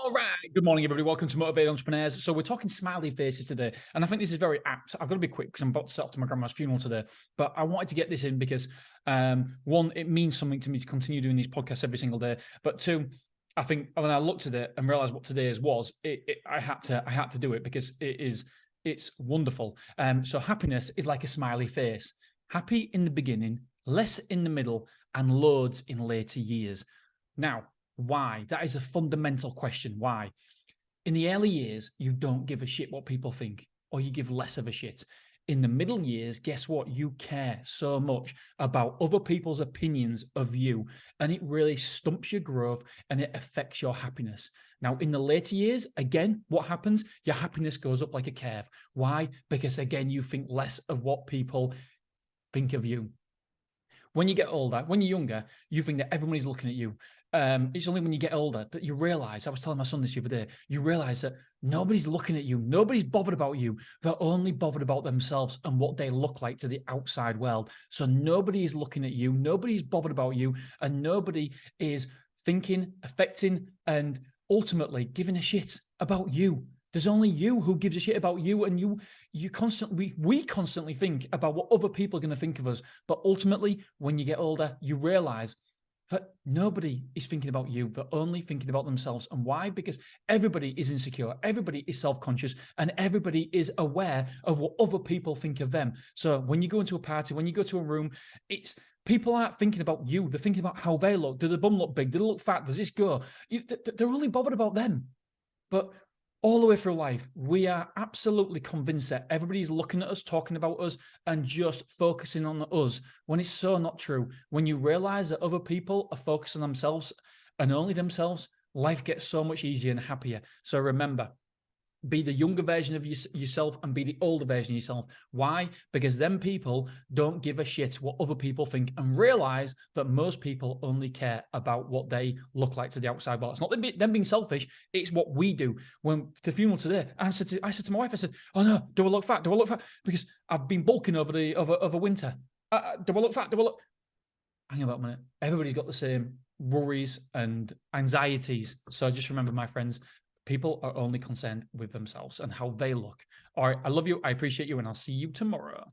All right. Good morning, everybody. Welcome to Motivated Entrepreneurs. So we're talking smiley faces today. And I think this is very apt. I've got to be quick because I'm about to set off to my grandma's funeral today. But I wanted to get this in because, one, it means something to me to continue doing these podcasts every single day. But two, I think when I looked at it and realized what today's was, I had to do it because it's wonderful. So happiness is like a smiley face. Happy in the beginning, less in the middle, and loads in later years. Now, why? That is a fundamental question. Why? In the early years, you don't give a shit what people think, or you give less of a shit. In the middle years, guess what? You care so much about other people's opinions of you, and it really stumps your growth and it affects your happiness. Now, in the later years, again, what happens? Your happiness goes up like a curve. Why? Because again, you think less of what people think of you. When you get older, when you're younger, you think that everybody's looking at you. It's only when you get older that you realize, I was telling my son this the other day, you realize that nobody's looking at you. Nobody's bothered about you. They're only bothered about themselves and what they look like to the outside world. So nobody is looking at you. Nobody's bothered about you. And nobody is thinking, affecting, and ultimately giving a shit about you. There's only you who gives a shit about you, and we constantly think about what other people are going to think of us. But ultimately, when you get older, you realize that nobody is thinking about you. They're only thinking about themselves. And why? Because everybody is insecure, everybody is self-conscious, and everybody is aware of what other people think of them. So when you go into a party, when you go to a room, people aren't thinking about you. They're thinking about how they look. Do the bum look big? Do they look fat? Does this go? They're only bothered about them. But all the way through life, we are absolutely convinced that everybody's looking at us, talking about us, and just focusing on us, when it's so not true. When you realize that other people are focusing on themselves and only themselves, life gets so much easier and happier. So remember, be the younger version of yourself and be the older version of yourself. Why? Because them people don't give a shit what other people think, and realize that most people only care about what they look like to the outside world. It's not them being selfish. It's what we do. When the funeral today, I said to my wife, I said, "Oh no, do I look fat? Do I look fat? Because I've been bulking over winter. Do I look fat? Do I look?" Hang on a minute. Everybody's got the same worries and anxieties. So just remember, my friends, people are only concerned with themselves and how they look. All right, I love you. I appreciate you, and I'll see you tomorrow.